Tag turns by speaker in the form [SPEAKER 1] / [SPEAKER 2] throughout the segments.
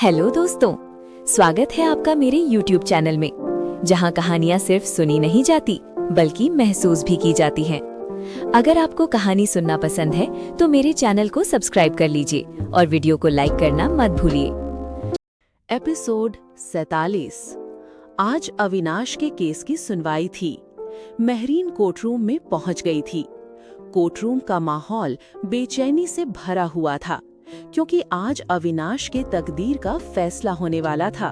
[SPEAKER 1] Hello दोस्तों, स्वागत है आपका मेरे YouTube चैनल में, जहां कहानियां सिर्फ सुनी नहीं जाती बल्कि महसूस भी की जाती हैं। अगर आपको कहानी सुनना पसंद है तो मेरे चैनल को सब्सक्राइब कर लीजिए और वीडियो को लाइक करना मत भूलिए।
[SPEAKER 2] एपिसोड 47। आज अविनाश के केस की सुनवाई थी। महरीन कोर्टरूम में पहुंच गई थी। कोर्टरूम का माहौल बेचैनी से भरा हुआ था, क्योंकि आज अविनाश के तकदीर का फैसला होने वाला था।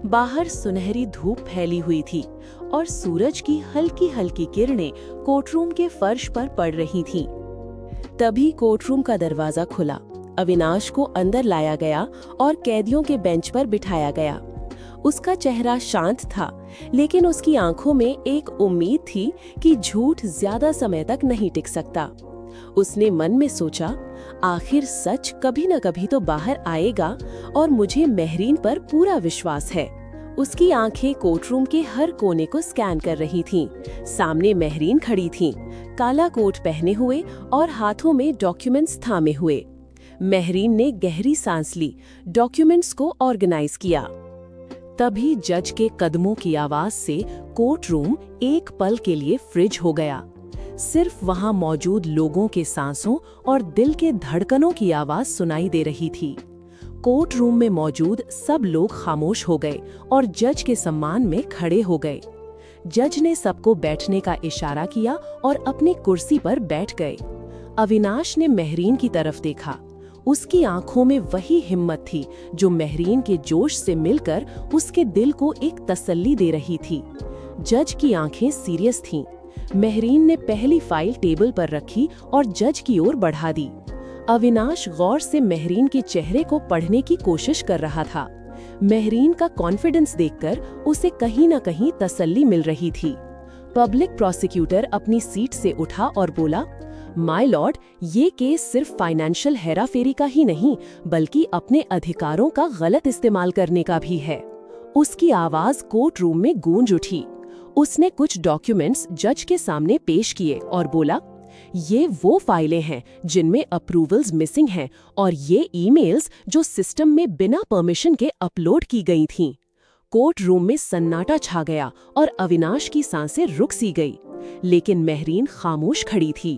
[SPEAKER 2] बाहर सुनहरी धूप फैली हुई थी और सूरज की हल्की हल्की किरणें कोर्टरूम के फर्श पर पड़ रही थीं। तभी कोर्टरूम का दरवाजा खुला। अविनाश को अंदर लाया गया और कैदियों के बेंच पर बिठाया गया। उसका चेहरा शांत था, लेकिन उसकी आंखों में एक उम्मीद थी कि झूठ ज्यादा समय तक नहीं टिक सकता। उसने मन में सोचा, आखिर सच कभी न कभी तो बाहर आएगा और मुझे महरीन पर पूरा विश्वास है। उसकी आंखें कोर्टरूम के हर कोने को स्कैन कर रही थीं। सामने महरीन खड़ी थीं, काला कोट पहने हुए और हाथों में डॉक्यूमेंट्स थामे हुए। महरीन ने गहरी सांस ली, डॉक्यूमेंट्स को ऑर्गेनाइज किया। तभी जज के कदमों की आवाज से कोर्टरूम एक पल के लिए फ्रिज हो गया। सिर्फ वहां मौजूद लोगों के सांसों और दिल के धड़कनों की आवाज सुनाई दे रही थी। कोर्ट रूम में मौजूद सब लोग खामोश हो गए और जज के सम्मान में खड़े हो गए। जज ने सबको बैठने का इशारा किया और अपनी कुर्सी पर बैठ गए। अविनाश ने महरीन की तरफ देखा। उसकी आंखों में वही हिम्मत थी जो महरीन के जोश से मिलकर उसके दिल को एक तसल्ली दे रही थी। जज की आंखें सीरियस थीं। महरीन ने पहली फाइल टेबल पर रखी और जज की ओर बढ़ा दी। अविनाश गौर से महरीन के चेहरे को पढ़ने की कोशिश कर रहा था। महरीन का कॉन्फिडेंस देखकर उसे कहीं न कहीं तसल्ली मिल रही थी। पब्लिक प्रोसिक्यूटर अपनी सीट से उठा और बोला, माय लॉर्ड, ये केस सिर्फ फाइनेंशियल हेराफेरी का ही नहीं बल्कि अपने अधिकारों का गलत इस्तेमाल करने का भी है। उसकी आवाज कोर्ट रूम में गूंज उठी। उसने कुछ डॉक्यूमेंट्स जज के सामने पेश किए और बोला, ये वो फाइलें हैं जिनमें अप्रूवल्स मिसिंग हैं और ये ईमेल्स जो सिस्टम में बिना परमिशन के अपलोड की गई थीं। कोर्ट रूम में सन्नाटा छा गया और अविनाश की सांसें रुक सी गई, लेकिन महरीन खामोश खड़ी थी।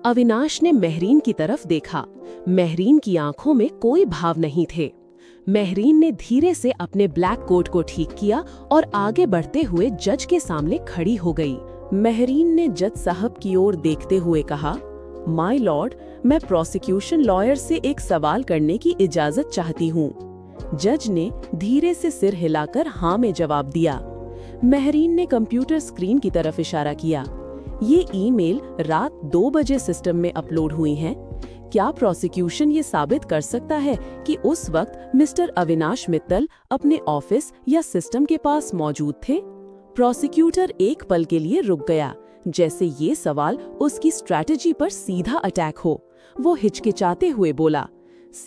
[SPEAKER 2] अविनाश ने महरीन की तरफ देखा। महरीन की आंखों में कोई भाव नहीं थे। महरीन ने धीरे से अपने ब्लैक कोट को ठीक किया और आगे बढ़ते हुए जज के सामने खड़ी हो गई। महरीन ने जज साहब की ओर देखते हुए कहा, माय लॉर्ड, मैं प्रोसिक्यूशन लॉयर से एक सवाल करने की इजाजत चाहती हूँ। जज ने धीरे से सिर हिलाकर हाँ में जवाब दिया। महरीन ने कंप्यूटर स्क्रीन की तरफ इशारा किया। ये ईमेल रात 2 बजे सिस्टम में अपलोड हुई हैं। क्या प्रोसिक्यूशन ये साबित कर सकता है कि उस वक्त मिस्टर अविनाश मित्तल अपने ऑफिस या सिस्टम के पास मौजूद थे? प्रोसिक्यूटर एक पल के लिए रुक गया, जैसे ये सवाल उसकी स्ट्रैटेजी पर सीधा अटैक हो। वो हिचकिचाते हुए बोला,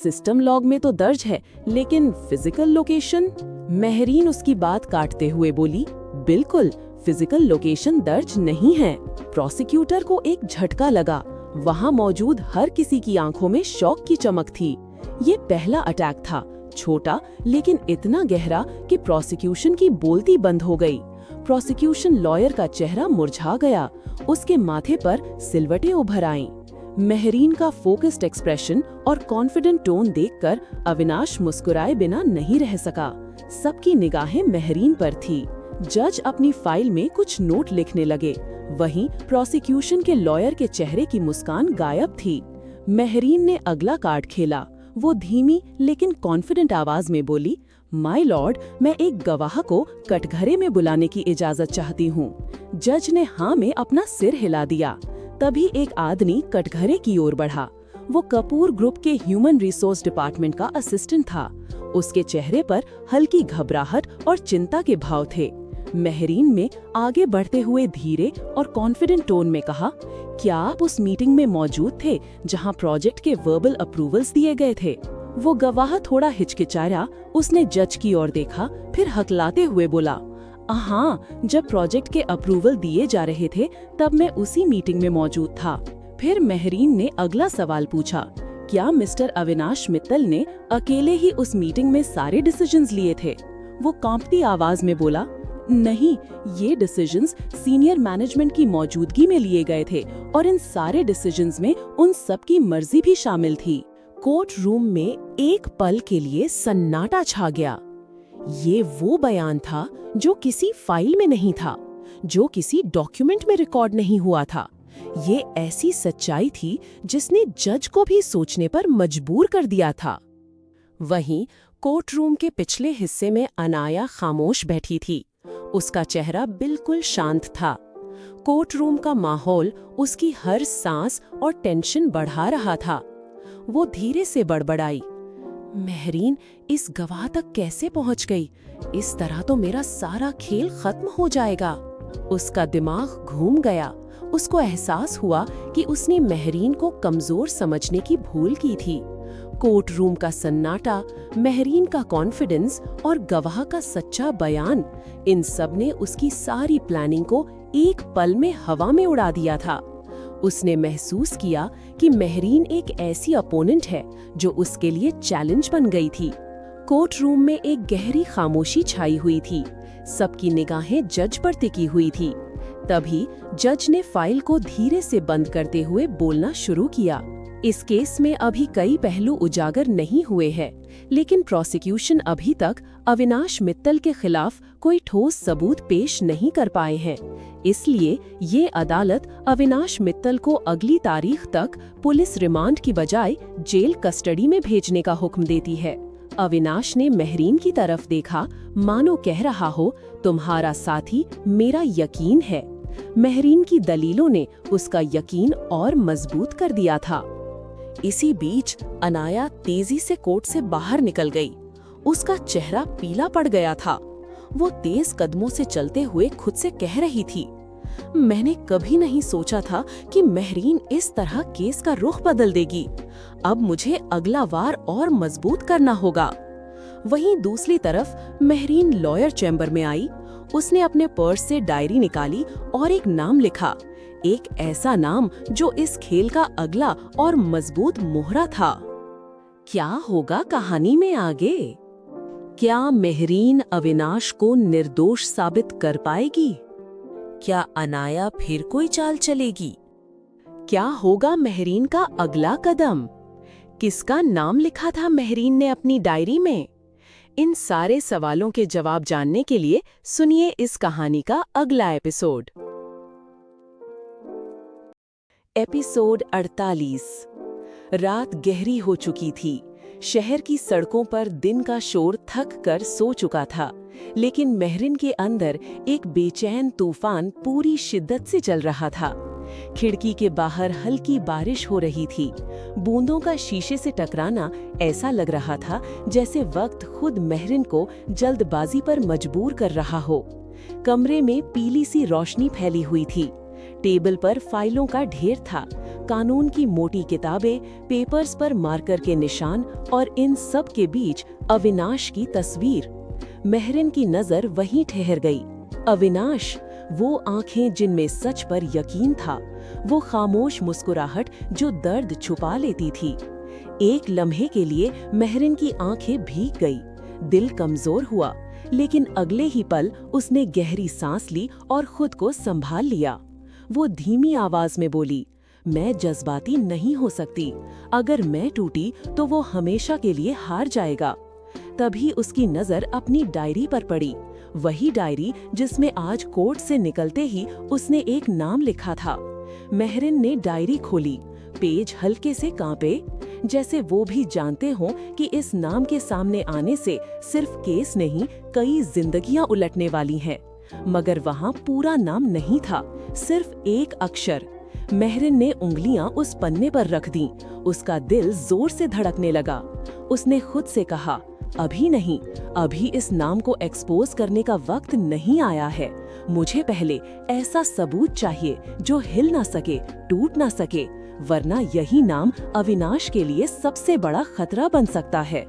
[SPEAKER 2] सिस्टम लॉग में तो दर्ज है, लेकिन फिजिकल लोकेशन? महरीन उसकी बात काटते हुए बोली, बिल्कुल, फिजिकल लोकेशन दर्ज नहीं है। प्रोसिक्यूटर को एक झटका लगा। वहां मौजूद हर किसी की आंखों में शौक की चमक थी। ये पहला अटैक था, छोटा लेकिन इतना गहरा कि प्रोसिक्यूशन की बोलती बंद हो गई। प्रोसिक्यूशन लॉयर का चेहरा मुरझा गया। उसके माथे पर सिलवटें उभर आईं। महरीन का फोकस्ड एक्सप्रेशन और कॉन्फिडेंट टोन देखकर अविनाश मुस्कुराए बिना नहीं रह सका। सबकी निगाहें महरीन पर थी। जज अपनी फाइल में कुछ नोट लिखने लगे। वहीं प्रोसिक्यूशन के लॉयर के चेहरे की मुस्कान गायब थी। महरीन ने अगला कार्ड खेला। वो धीमी लेकिन कॉन्फिडेंट आवाज में बोली, माय लॉर्ड, मैं एक गवाह को कटघरे में बुलाने की इजाजत चाहती हूँ। जज ने हाँ में अपना सिर हिला दिया। तभी एक आदमी कटघरे की ओर बढ़ा। वो कपूर ग्रुप के ह्यूमन रिसोर्स डिपार्टमेंट का असिस्टेंट था। उसके चेहरे पर हल्की घबराहट और चिंता के भाव थे। महरीन में आगे बढ़ते हुए धीरे और कॉन्फिडेंट टोन में कहा, क्या आप उस मीटिंग में मौजूद थे जहां प्रोजेक्ट के वर्बल अप्रूवल्स दिए गए थे? वो गवाह थोड़ा हिचकिचाया। उसने जज की ओर देखा, फिर हकलाते हुए बोला, हाँ, जब प्रोजेक्ट के अप्रूवल दिए जा रहे थे तब मैं उसी मीटिंग में मौजूद था। फिर महरीन ने अगला सवाल पूछा, क्या मिस्टर अविनाश मित्तल ने अकेले ही उस मीटिंग में सारे डिसीजंस लिए थे? वो कांपती आवाज में बोला, नहीं, ये डिसीजंस सीनियर मैनेजमेंट की मौजूदगी में लिए गए थे और इन सारे डिसीजंस में उन सब की मर्जी भी शामिल थी। कोर्ट रूम में एक पल के लिए सन्नाटा छा गया। ये वो बयान था जो किसी फाइल में नहीं था, जो किसी डॉक्यूमेंट में रिकॉर्ड नहीं हुआ था। ये ऐसी सच्चाई थी जिसने जज को भी सोचने पर मजबूर कर दिया था। वहीं कोर्ट रूम के पिछले हिस्से में अनाया खामोश बैठी थी। उसका चेहरा बिल्कुल शांत था। कोर्ट रूम का माहौल उसकी हर सांस और टेंशन बढ़ा रहा था। वो धीरे से बड़बड़ाई, महरीन इस गवाह तक कैसे पहुंच गई? इस तरह तो मेरा सारा खेल खत्म हो जाएगा। उसका दिमाग घूम गया। उसको एहसास हुआ कि उसने महरीन को कमजोर समझने की भूल की थी। कोर्ट रूम का सन्नाटा, महरीन का कॉन्फिडेंस और गवाह का सच्चा बयान, इन सब ने उसकी सारी प्लानिंग को एक पल में हवा में उड़ा दिया था। उसने महसूस किया कि महरीन एक ऐसी अपोनेंट है जो उसके लिए चैलेंज बन गई थी। कोर्ट रूम में एक गहरी खामोशी छाई हुई थी। सबकी निगाहें जज पर टिकी हुई थी। तभी जज ने फाइल को धीरे से बंद करते हुए बोलना शुरू किया। इस केस में अभी कई पहलू उजागर नहीं हुए हैं, लेकिन प्रोसिक्यूशन अभी तक अविनाश मित्तल के खिलाफ कोई ठोस सबूत पेश नहीं कर पाए हैं। इसलिए ये अदालत अविनाश मित्तल को अगली तारीख तक पुलिस रिमांड की बजाय जेल कस्टडी में भेजने का हुक्म देती है। अविनाश ने महरीन की तरफ देखा, मानो कह रहा हो, तुम्हारा साथी मेरा यकीन है। महरीन की दलीलों ने उसका यकीन और मजबूत कर दिया था। इसी बीच अनाया तेजी से कोर्ट से बाहर निकल गई। उसका चेहरा पीला पड़ गया था। वो तेज कदमों से चलते हुए खुद से कह रही थी, मैंने कभी नहीं सोचा था कि महरीन इस तरह केस का रुख बदल देगी। अब मुझे अगला वार और मजबूत करना होगा। वहीं दूसरी तरफ महरीन लॉयर चैम्बर में आई। उसने अपने पर्स से डायरी निकाली और एक नाम लिखा, एक ऐसा नाम जो इस खेल का अगला और मजबूत मोहरा था। क्या होगा कहानी में आगे? क्या महरीन अविनाश को निर्दोष साबित कर पाएगी? क्या अनाया फिर कोई चाल चलेगी? क्या होगा महरीन का अगला कदम? किसका नाम लिखा था महरीन ने अपनी डायरी में? इन सारे सवालों के जवाब जानने के लिए सुनिए इस कहानी का अगला एपिसोड। एपिसोड 48। रात गहरी हो चुकी थी। शहर की सड़कों पर दिन का शोर थक कर सो चुका था, लेकिन महरीन के अंदर एक बेचैन तूफान पूरी शिद्दत से चल रहा था। खिड़की के बाहर हल्की बारिश हो रही थी। बूंदों का शीशे से टकराना ऐसा लग रहा था जैसे वक्त खुद महरीन को जल्दबाजी पर मजबूर कर रहा हो। कमरे में पीली सी रोशनी फैली हुई थी। टेबल पर फाइलों का ढेर था, कानून की मोटी किताबें, पेपर्स पर मार्कर के निशान और इन सब के बीच अविनाश की तस्वीर। महरीन की नजर वहीं ठहर गई। अविनाश, वो आंखें जिनमें सच पर यकीन था, वो खामोश मुस्कुराहट जो दर्द छुपा लेती थी। एक लम्हे के लिए महरीन की आंखें भीग गई, दिल कमजोर हुआ, लेकिन अगले ही पल उसने गहरी सांस ली और खुद को संभाल लिया। वो धीमी आवाज में बोली, मैं जज्बाती नहीं हो सकती। अगर मैं टूटी तो वो हमेशा के लिए हार जाएगा। तभी उसकी नजर अपनी डायरी पर पड़ी, वही डायरी जिसमें आज कोर्ट से निकलते ही उसने एक नाम लिखा था। महरीन ने डायरी खोली। पेज हल्के से कांपे, जैसे वो भी जानते हों कि इस नाम के सामने आने से सिर्फ केस नहीं, कई जिंदगियां उलटने वाली हैं। मगर वहां पूरा नाम नहीं था, सिर्फ एक अक्षर। महरीन ने उंगलियां उस पन्ने पर रख दी। उसका दिल जोर से धड़कने लगा। उसने खुद से कहा, अभी नहीं, अभी इस नाम को एक्सपोज करने का वक्त नहीं आया है। मुझे पहले ऐसा सबूत चाहिए जो हिल ना सके, टूट ना सके, वरना यही नाम अविनाश के लिए सबसे बड़ा खतरा बन सकता है।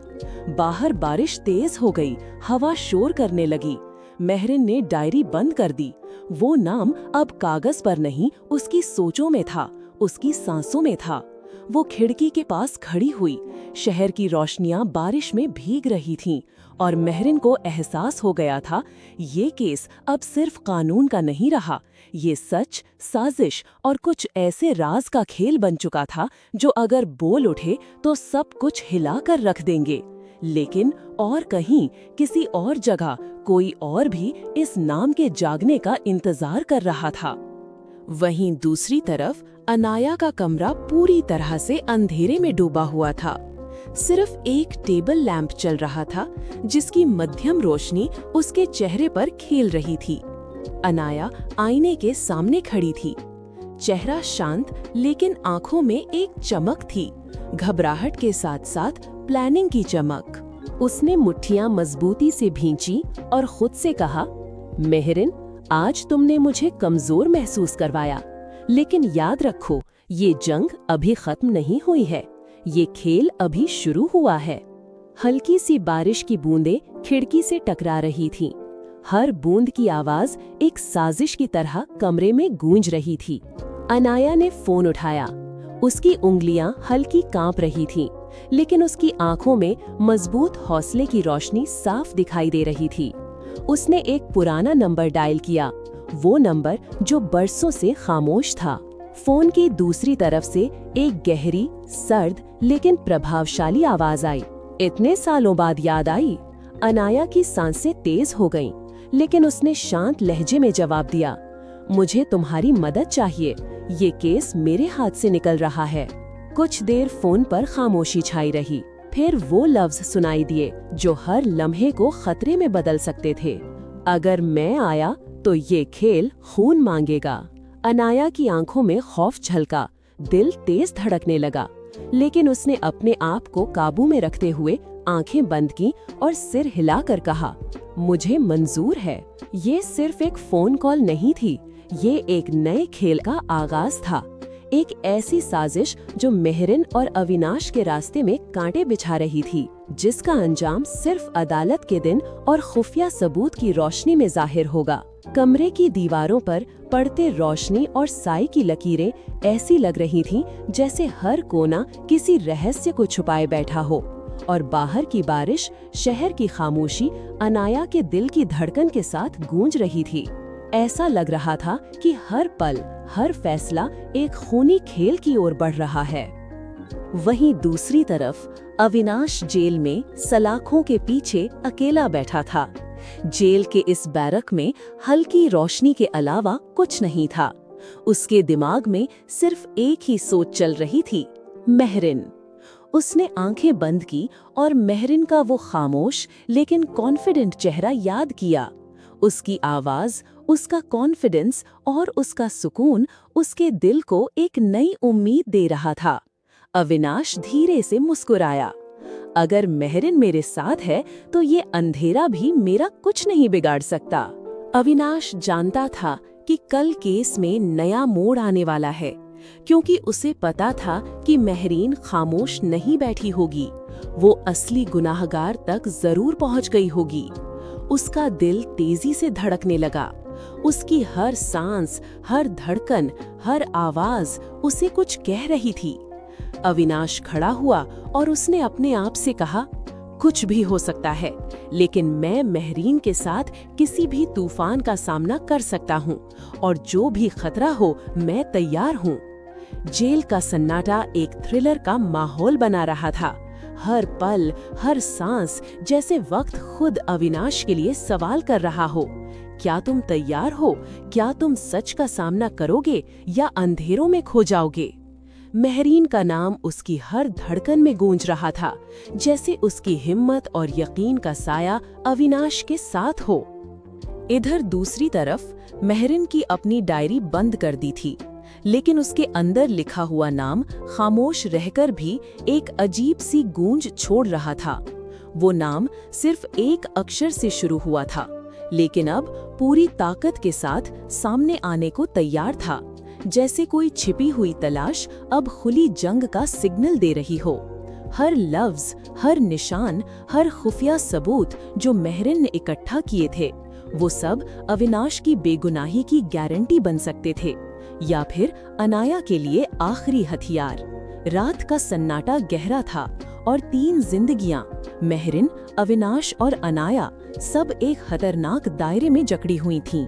[SPEAKER 2] बाहर बारिश तेज हो गई, हवा शोर करने लगी। महरीन ने डायरी बंद कर दी। वो नाम अब कागज पर नहीं, उसकी सोचों में था, उसकी सांसों में था। वो खिड़की के पास खड़ी हुई। शहर की रोशनियां बारिश में भीग रही थीं और मेहरिन को एहसास हो गया था, ये केस अब सिर्फ कानून का नहीं रहा, ये सच, साजिश और कुछ ऐसे राज का खेल बन चुका था जो अगर बोल उठे तो सब कुछ हिला कर रख देंगे। लेकिन और कहीं, किसी और जगह कोई और भी इस नाम के जागने का इंतजार कर रहा था। वहीं दूसरी तरफ अनाया का कमरा पूरी तरह से अंधेरे में डूबा हुआ था। सिर्फ एक टेबल लैंप चल रहा था, जिसकी मध्यम रोशनी उसके चेहरे पर खेल रही थी। अनाया आईने के सामने खड़ी थी। चेहरा शांत, लेकिन आंखों में एक चमक थी, घबराहट के साथ साथ प्लानिंग की चमक। उसने मुट्ठियां मजबूती से भींची और खुद से कहा, मेहरिन, आज तुमने मुझे कमजोर महसूस करवाया, लेकिन याद रखो, ये जंग अभी खत्म नहीं हुई है, ये खेल अभी शुरू हुआ है। हल्की सी बारिश की बूंदें खिड़की से टकरा रही थीं। हर बूंद की आवाज एक साजिश की तरह कमरे में गूंज रही थी। अनाया ने फोन उठाया। उसकी उंगलियां हल्की कांप रही थीं, लेकिन उसकी आंखों में मजबूत हौसले की रोशनी साफ दिखाई दे रही थी। उसने एक पुराना नंबर डायल किया, वो नंबर जो बरसों से खामोश था। फोन की दूसरी तरफ से एक गहरी, सर्द लेकिन प्रभावशाली आवाज आई। इतने सालों बाद याद आई। अनाया की सांसें तेज हो गईं, लेकिन उसने शांत लहजे में जवाब दिया, मुझे तुम्हारी मदद चाहिए, ये केस मेरे हाथ से निकल रहा है। कुछ देर फोन पर खामोशी छाई रही। फिर वो लफ्ज सुनाई दिए जो हर लम्हे को खतरे में बदल सकते थे। अगर मैं आया तो ये खेल खून मांगेगा। अनाया की आंखों में खौफ झलका, दिल तेज धड़कने लगा, लेकिन उसने अपने आप को काबू में रखते हुए आंखें बंद की और सिर हिलाकर कहा, मुझे मंजूर है। ये सिर्फ एक फोन कॉल नहीं थी, ये एक नए खेल का आगाज था। एक ऐसी साजिश जो मेहरिन और अविनाश के रास्ते में कांटे बिछा रही थी, जिसका अंजाम सिर्फ अदालत के दिन और खुफिया सबूत की रोशनी में जाहिर होगा। कमरे की दीवारों पर पड़ते रोशनी और साई की लकीरें ऐसी लग रही थीं जैसे हर कोना किसी रहस्य को छुपाए बैठा हो, और बाहर की बारिश, शहर की खामोशी अनाया के दिल की धड़कन के साथ गूंज रही थी। ऐसा लग रहा था कि हर पल, हर फैसला एक खूनी खेल की ओर बढ़ रहा है। वहीं दूसरी तरफ अविनाश जेल में सलाखों के पीछे अकेला बैठा था। जेल के इस बैरक में हल्की रोशनी के अलावा कुछ नहीं था। उसके दिमाग में सिर्फ एक ही सोच चल रही थी, मेहरिन। उसने आंखें बंद की और मेहरिन का वो खामोश लेकिन कॉन्फिडेंट चेहरा याद किया। उसकी आवाज, उसका कॉन्फिडेंस और उसका सुकून उसके दिल को एक नई उम्मीद दे रहा था। अविनाश धीरे से मुस्कुराया। अगर मेहरिन मेरे साथ है तो ये अंधेरा भी मेरा कुछ नहीं बिगाड़ सकता। अविनाश जानता था कि कल केस में नया मोड़ आने वाला है, क्योंकि उसे पता था कि मेहरीन खामोश नहीं बैठी होगी, वो असली गुनाहगार तक जरूर पहुंच गई होगी। उसका दिल तेजी से धड़कने लगा। उसकी हर सांस, हर धड़कन, हर आवाज उसे कुछ कह रही थी। अविनाश खड़ा हुआ और उसने अपने आप से कहा, कुछ भी हो सकता है, लेकिन मैं मेहरीन के साथ किसी भी तूफान का सामना कर सकता हूँ, और जो भी खतरा हो मैं तैयार हूँ। जेल का सन्नाटा एक थ्रिलर का माहौल बना रहा था। हर पल, हर सांस जैसे वक्त खुद अविनाश के लिए सवाल कर रहा हो, क्या तुम तैयार हो? क्या तुम सच का सामना करोगे या अंधेरों में खो जाओगे? मेहरीन का नाम उसकी हर धड़कन में गूंज रहा था, जैसे उसकी हिम्मत और यकीन का साया अविनाश के साथ हो। इधर दूसरी तरफ मेहरीन की अपनी डायरी बंद कर दी थी, लेकिन उसके अंदर लिखा हुआ नाम खामोश रहकर भी एक अजीब सी गूंज छोड़ रहा था। वो नाम सिर्फ एक अक्षर से शुरू हुआ था, लेकिन अब पूरी ताकत के साथ सामने आने को तैयार था, जैसे कोई छिपी हुई तलाश अब खुली जंग का सिग्नल दे रही हो। हर लफ्ज, हर निशान, हर खुफिया सबूत जो मेहरीन ने इकट्ठा किए थे, वो सब अविनाश की बेगुनाही की गारंटी बन सकते थे, या फिर अनाया के लिए आखिरी हथियार। रात का सन्नाटा गहरा था और 3 जिंदगियां, मेहरिन, अविनाश और अनाया, सब एक खतरनाक दायरे में जकड़ी हुई थीं।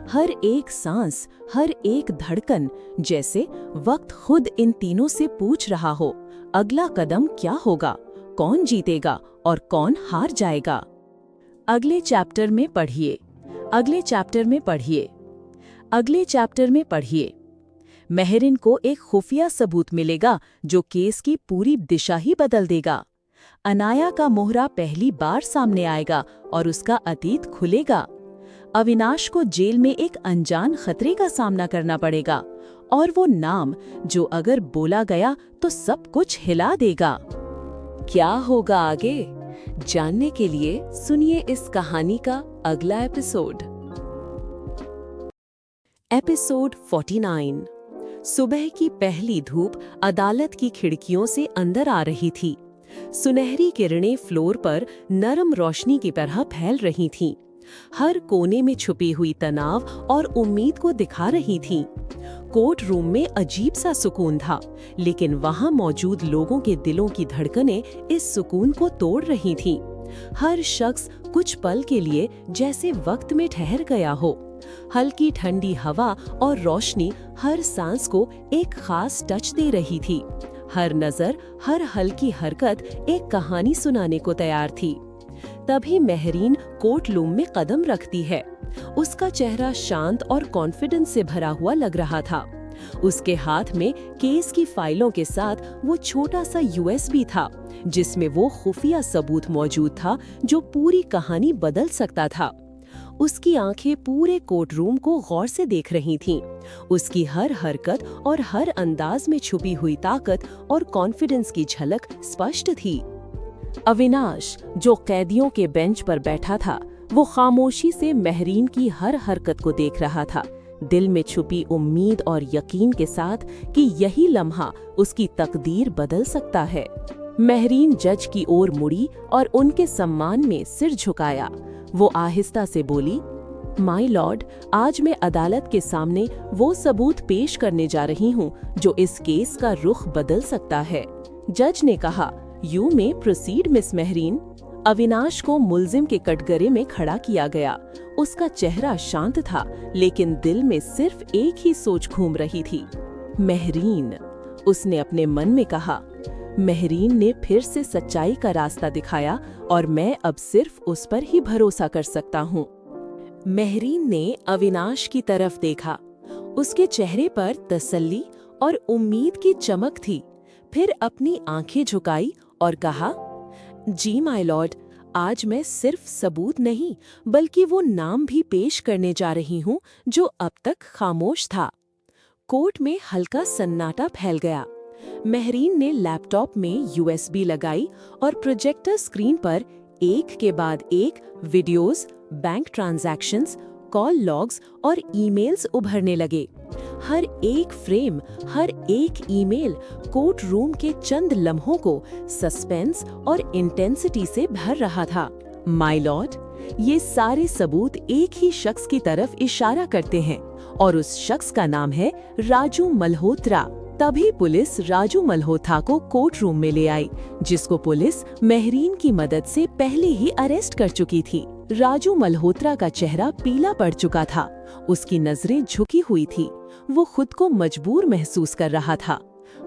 [SPEAKER 2] हर एक सांस, हर एक धड़कन, जैसे वक्त खुद इन तीनों से पूछ रहा हो, अगला कदम क्या होगा, कौन जीतेगा और कौन हार जाएगा। अगले चैप्टर में पढ़िए, अगले चैप्टर में पढ़िए, अगले चैप्टर में पढ़िए। मेहरिन को एक खुफिया सबूत मिलेगा जो केस की पूरी दिशा ही बदल देगा। अनाया का मोहरा पहली बार सामने आएगा और उसका अतीत खुलेगा। अविनाश को जेल में एक अनजान खतरे का सामना करना पड़ेगा और वो नाम जो अगर बोला गया तो सब कुछ हिला देगा। क्या होगा आगे, जानने के लिए सुनिए इस कहानी का अगला एपिसोड। एपिसोड 49। सुबह की पहली धूप अदालत की खिड़कियों से अंदर आ रही थी। सुनहरी किरणें फ्लोर पर नरम रोशनी की तरह फैल रही थीं। हर कोने में छुपी हुई तनाव और उम्मीद को दिखा रही थीं। कोर्ट रूम में अजीब सा सुकून था, लेकिन वहां मौजूद लोगों के दिलों की धड़कनें इस सुकून को तोड़ रही थीं। हर शख्स कुछ पल के लिए जैसे वक्त में ठहर गया हो। हल्की ठंडी हवा और रोशनी हर सांस को एक खास टच दे रही थी। हर नजर, हर हल्की हरकत एक कहानी सुनाने को तैयार थी। तभी मेहरीन कोर्ट रूम में कदम रखती है। उसका चेहरा शांत और कॉन्फिडेंस से भरा हुआ लग रहा था। उसके हाथ में केस की फाइलों के साथ वो छोटा सा USB था, जिसमें वो खुफिया सबूत मौजूद था जो पूरी कहानी बदल सकता था। उसकी आंखें पूरे कोर्ट रूम को गौर से देख रही थीं। उसकी हर हरकत और हर अंदाज में छुपी हुई ताकत और कॉन्फिडेंस की झलक स्पष्ट थी। अविनाश, जो कैदियों के बेंच पर बैठा था, वो खामोशी से मेहरीन की हर हरकत को देख रहा था, दिल में छुपी उम्मीद और यकीन के साथ कि यही लम्हा उसकी तकदीर बदल सकता है। मेहरीन जज की ओर मुड़ी और उनके सम्मान में सिर झुकाया। वो आहिस्ता से बोली, माय लॉर्ड, आज मैं अदालत के सामने वो सबूत पेश करने जा रही हूँ जो इस केस का रुख बदल सकता है। जज ने कहा, you may proceed miss Mehreen. Avinash को मुल्जिम के कटघरे में खड़ा किया गया। उसका चेहरा शांत था, लेकिन दिल में सिर्फ एक ही सोच घूम रही थी, मेहरीन। उसने अपने मन में कहा। मेहरीन ने फिर से सच्चाई का रास्ता दिखाया और मैं अब सिर्फ उस पर ही भरोसा कर सकता हूँ। मेहरीन ने अविनाश की तरफ देखा। उसके चेहरे पर तसल्ली और उम्मीद की चमक थी। फिर अपनी आंखें झुकाई और कहा, जी माय लॉर्ड, आज मैं सिर्फ सबूत नहीं बल्कि वो नाम भी पेश करने जा रही हूँ जो अब तक खामोश था। कोर्ट में हल्का सन्नाटा फैल गया। मेहरीन ने लैपटॉप में USB लगाई और प्रोजेक्टर स्क्रीन पर एक के बाद एक videos, bank transactions, call logs और ईमेल्स उभरने लगे। हर एक फ्रेम, हर एक ईमेल कोर्ट रूम के चंद लम्हों को सस्पेंस और इंटेंसिटी से भर रहा था। माय लॉर्ड, ये सारे सबूत एक ही शख्स की तरफ इशारा करते हैं और उस शख्स का नाम है राजू मल्होत्रा। तभी पुलिस राजू मल्होत्रा को कोर्ट रूम में ले आई, जिसको पुलिस मेहरीन की मदद से पहले ही अरेस्ट कर चुकी थी। राजू मल्होत्रा का चेहरा पीला पड़ चुका था। उसकी नजरें झुकी हुई थी। वो खुद को मजबूर महसूस कर रहा था।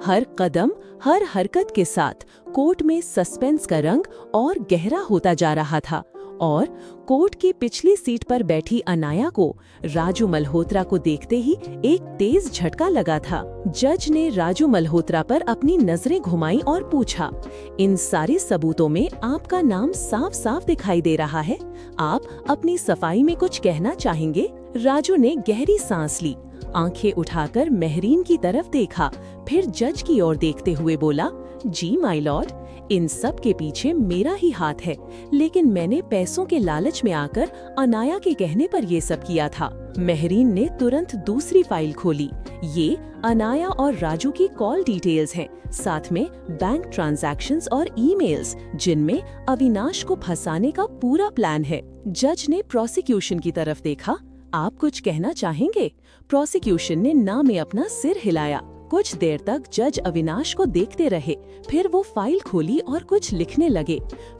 [SPEAKER 2] हर कदम, हर हरकत के साथ कोर्ट में सस्पेंस का रंग और गहरा होता जा रहा था और कोर्ट की पिछली सीट पर बैठी अनाया को राजू मल्होत्रा को देखते ही एक तेज झटका लगा था। जज ने राजू मल्होत्रा पर अपनी नजरें घुमाई और पूछा, इन सारे सबूतों में आपका नाम साफ साफ दिखाई दे रहा है, आप अपनी सफाई में कुछ कहना चाहेंगे? राजू ने गहरी सांस ली, आंखें उठाकर मेहरीन की तरफ देखा, फिर जज की ओर देखते हुए बोला, जी माय लॉर्ड, इन सब के पीछे मेरा ही हाथ है, लेकिन मैंने पैसों के लालच में आकर अनाया के कहने पर ये सब किया था। मेहरीन ने तुरंत दूसरी फाइल खोली। ये अनाया और राजू की कॉल डिटेल्स हैं, साथ में बैंक ट्रांजैक्शंस और ईमेल्स, जिनमें अविनाश को फंसाने का पूरा प्लान है। जज ने प्रोसिक्यूशन की तरफ देखा, आप कुछ कहना चाहेंगे? प्रोसिक्यूशन ने ना में अपना सिर हिलाया, कुछ देर तक जज अविनाश को देखते रहे। फिर वो फाइल खोली और कुछ लिखने लगे।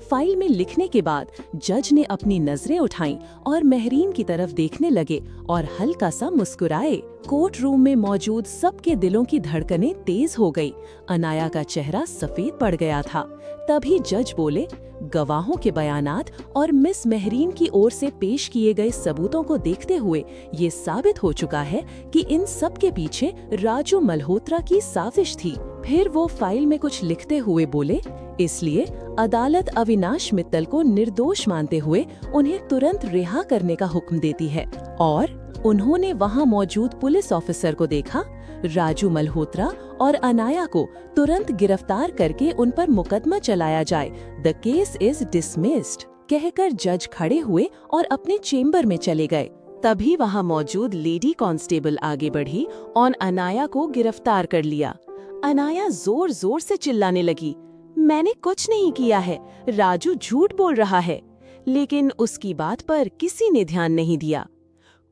[SPEAKER 2] फाइल में लिखने के बाद जज ने अपनी नजरें उठाईं और मेहरीन की तरफ देखने लगे और हल्का सा मुस्कुराए। कोर्ट रूम में मौजूद सबके दिलों की धड़कनें तेज हो गई। अनाया का चेहरा सफेद पड़ गया था। तभी जज बोले, गवाहों के बयानात और मिस मेहरीन की ओर से पेश किए गए सबूतों को देखते हुए ये साबित हो चुका है कि इन सब के पीछे राजू मल्होत्रा की साजिश थी। फिर वो फाइल में कुछ लिखते हुए बोले, इसलिए अदालत अविनाश मित्तल को निर्दोष मानते हुए उन्हें तुरंत रिहा करने का हुक्म देती है। और उन्होंने वहां मौजूद पुलिस ऑफिसर को देखा। राजू मल्होत्रा और अनाया को तुरंत गिरफ्तार करके उन पर मुकदमा चलाया जाए। द केस इज डिसमिस्ड कहकर जज खड़े हुए और अपने चेम्बर में चले गए। तभी वहां मौजूद लेडी कांस्टेबल आगे बढ़ी और अनाया को गिरफ्तार कर लिया। अनाया जोर जोर से चिल्लाने लगी, मैंने कुछ नहीं किया है, राजू झूठ बोल रहा है। लेकिन उसकी बात पर किसी ने ध्यान नहीं दिया।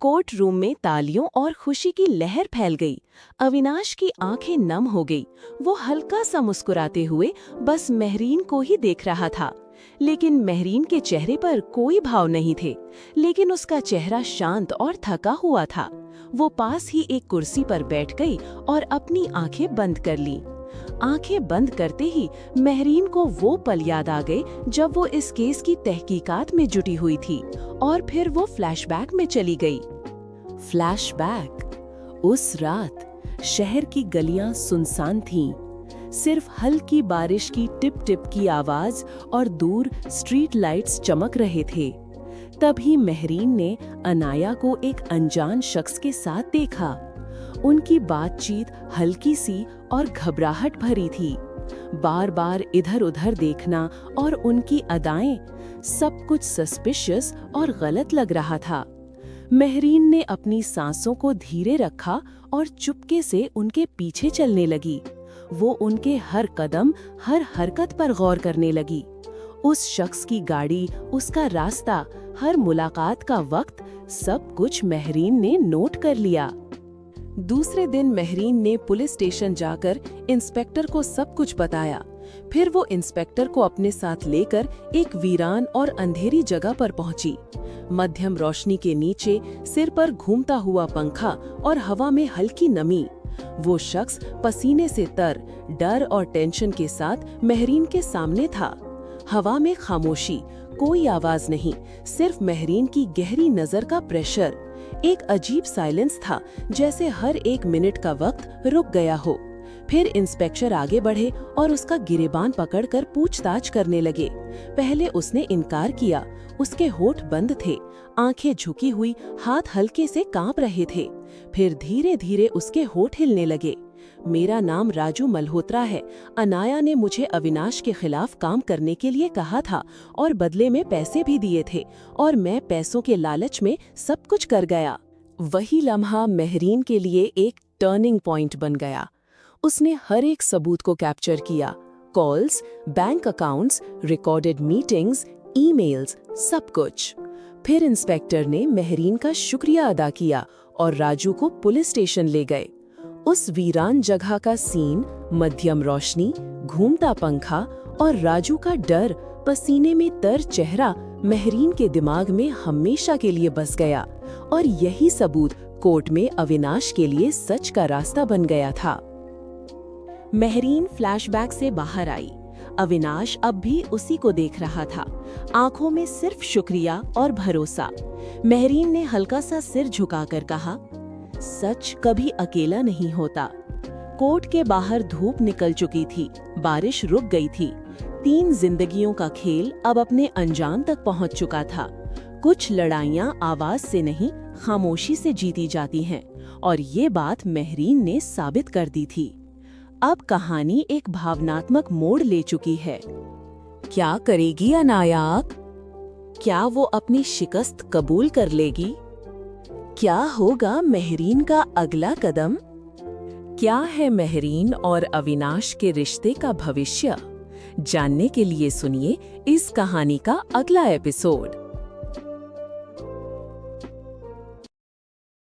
[SPEAKER 2] कोर्ट रूम में तालियों और खुशी की लहर फैल गई। अविनाश की आंखें नम हो गई। वो हल्का सा मुस्कुराते हुए बस मेहरीन को ही देख रहा था। लेकिन मेहरीन के चेहरे पर कोई भाव नहीं थे, लेकिन उसका चेहरा शांत और थका हुआ था। वो पास ही एक कुर्सी पर बैठ गई और अपनी आंखें बंद कर ली। आंखें बंद करते ही मेहरीन को वो पल याद आ गए जब वो इस केस की तहकीकात में जुटी हुई थी। और फिर वो फ्लैशबैक में चली गई। फ्लैशबैक। उस रात शहर की गलियां सुनसान थीं। सिर्फ हल्की बारिश की टिप टिप की आवाज और दूर स्ट्रीट लाइट्स चमक रहे थे। तभी मेहरीन ने अनाया को एक अनजान शख्स के साथ देखा। उनकी बातचीत हल्की सी और घबराहट भरी थी। बार बार इधर उधर देखना और उनकी अदाएं, सब कुछ सस्पिशियस और गलत लग रहा था। मेहरीन ने अपनी सांसों को धीरे रखा और चुपके से उनके पीछे चलने लगी। वो उनके हर कदम, हर हरकत पर गौर करने लगी। उस शख्स की गाड़ी, उसका रास्ता, हर मुलाकात का वक्त, सब कुछ मेहरीन ने नोट कर लिया। दूसरे दिन मेहरीन ने पुलिस स्टेशन जाकर इंस्पेक्टर को सब कुछ बताया। फिर वो इंस्पेक्टर को अपने साथ लेकर एक वीरान और अंधेरी जगह पर पहुंची। मध्यम रोशनी के नीचे सिर पर घूमता हुआ पंखा और हवा में हल्की नमी। वो शख्स पसीने से तर, डर और टेंशन के साथ मेहरीन के सामने था। हवा में खामोशी, कोई आवाज नहीं, सिर्फ मेहरीन की गहरी नजर का प्रेशर। एक अजीब साइलेंस था, जैसे हर एक मिनट का वक्त रुक गया हो। फिर इंस्पेक्टर आगे बढ़े और उसका गिरेबान पकड़कर पूछताछ करने लगे। पहले उसने इनकार किया। उसके होठ बंद थे, आंखें झुकी हुई, हाथ हल्के से कांप रहे थे। फिर धीरे धीरे उसके होठ हिलने लगे। मेरा नाम राजू मल्होत्रा है। अनाया ने मुझे अविनाश के खिलाफ काम करने के लिए कहा था और बदले में पैसे भी दिए थे, और मैं पैसों के लालच में सब कुछ कर गया। वही लम्हा मेहरीन के लिए एक टर्निंग पॉइंट बन गया। उसने हर एक सबूत को कैप्चर किया, calls, bank accounts, recorded meetings, emails, सब कुछ। फिर इंस्पेक्टर ने मेहरीन का शुक्रिया अदा किया और राजू को पुलिस स्टेशन ले गए। उस वीरान जगह का सीन, मध्यम रोशनी, घूमता पंखा और राजू का डर, पसीने में तर चेहरा मेहरीन के दिमाग में हमेशा के लिए बस गया। और यही सबूत कोर्ट में अविनाश के लिए सच का रास्ता बन गया था। मेहरीन फ्लैशबैक से बाहर आई। अविनाश अब भी उसी को देख रहा था, आंखों में सिर्फ शुक्रिया और भरोसा। मेहरीन ने हल्का सा सिर झुकाकर कहा, सच कभी अकेला नहीं होता। कोर्ट के बाहर धूप निकल चुकी थी, बारिश रुक गई थी। 3 जिंदगियों का खेल अब अपने अंजाम तक पहुंच चुका था। कुछ लड़ाइयां आवाज से नहीं, खामोशी से जीती जाती हैं, और ये बात मेहरीन ने साबित कर दी थी। अब कहानी एक भावनात्मक मोड़ ले चुकी है। क्या करेगी अनाया? क्या वो अपनी शिकस्त कबूल कर लेगी? क्या होगा मेहरीन का अगला कदम? क्या है मेहरीन और अविनाश के रिश्ते का भविष्य? जानने के लिए सुनिए इस कहानी का अगला एपिसोड।